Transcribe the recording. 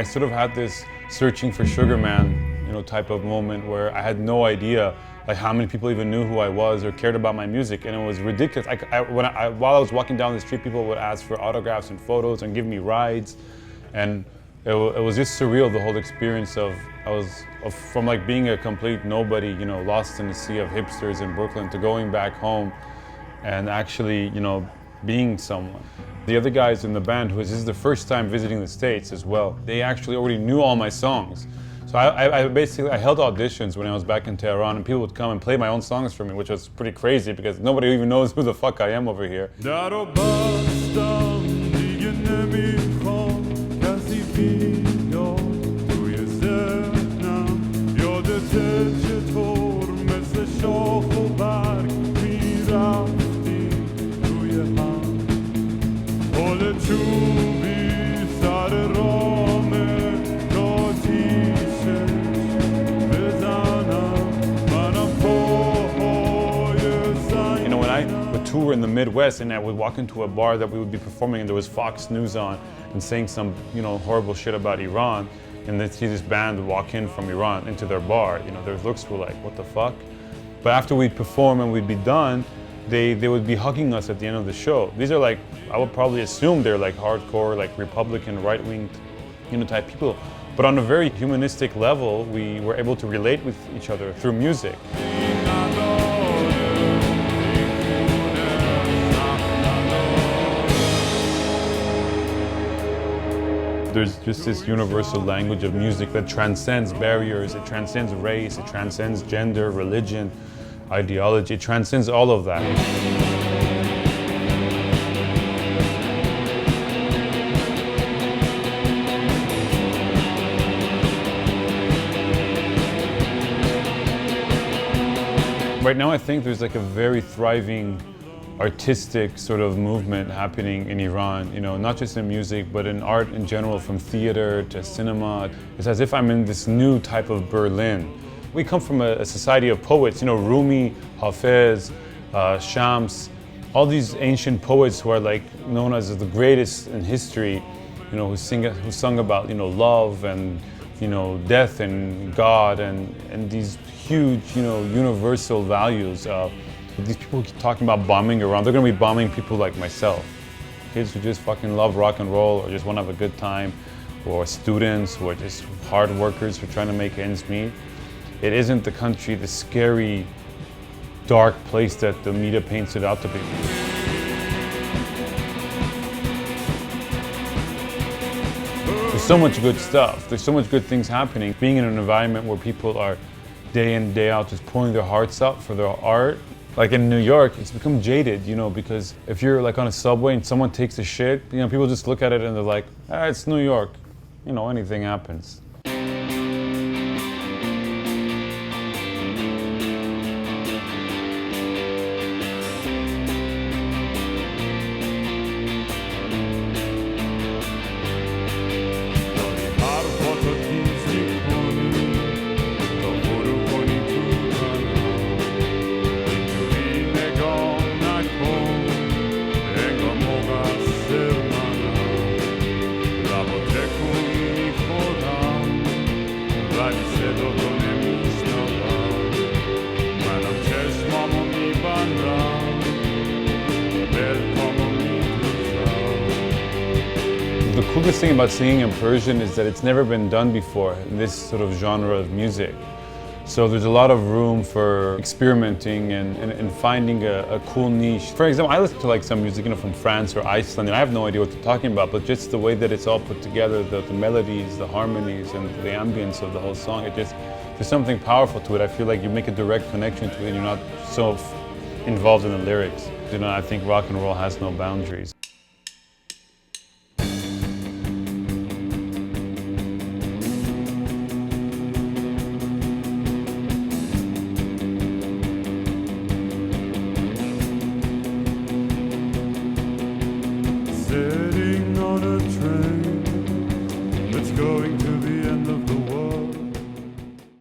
I sort of had this searching for Sugar Man, you know, type of moment where I had no idea like how many people even knew who I was or cared about my music, and it was ridiculous. While I was walking down the street, people would ask for autographs and photos and give me rides, and it was just surreal, the whole experience from like being a complete nobody, you know, lost in the sea of hipsters in Brooklyn, to going back home and actually, you know, being someone. The other guys in the band, this is the first time visiting the States as well, they actually already knew all my songs. So I basically held auditions when I was back in Tehran, and people would come and play my own songs for me, which was pretty crazy because nobody even knows who the fuck I am over here. Tour in the Midwest, and I would walk into a bar that we would be performing, and there was Fox News on and saying some, you know, horrible shit about Iran, and they'd see this band walk in from Iran into their bar. You know, their looks were like, what the fuck? But after we'd perform and we'd be done, they would be hugging us at the end of the show. These are like, I would probably assume they're like hardcore, like Republican, right-wing, you know, type people. But on a very humanistic level, we were able to relate with each other through music. There's just this universal language of music that transcends barriers, it transcends race, it transcends gender, religion, ideology, it transcends all of that. Right now I think there's like a very thriving artistic sort of movement happening in Iran, you know, not just in music, but in art in general, from theater to cinema. It's as if I'm in this new type of Berlin. We come from a society of poets, you know, Rumi, Hafez, Shams, all these ancient poets who are like known as the greatest in history, you know, who sung about, you know, love and, you know, death and God and these huge, you know, universal values. These people keep talking about bombing Iran. They're going to be bombing people like myself. Kids who just fucking love rock and roll or just want to have a good time, or students who are just hard workers who are trying to make ends meet. It isn't the country, the scary, dark place that the media paints it out to be. There's so much good stuff. There's so much good things happening. Being in an environment where people are day in, day out just pouring their hearts out for their art. Like in New York, it's become jaded, you know, because if you're like on a subway and someone takes a shit, you know, people just look at it and they're like, ah, it's New York. You know, anything happens. The coolest thing about singing in Persian is that it's never been done before in this sort of genre of music. So there's a lot of room for experimenting and finding a cool niche. For example, I listen to like some music, you know, from France or Iceland, and I have no idea what they're talking about, but just the way that it's all put together, the melodies, the harmonies, and the ambience of the whole song, there's something powerful to it. I feel like you make a direct connection to it and you're not so involved in the lyrics. You know, I think rock and roll has no boundaries. Sitting on a train that's going to the end of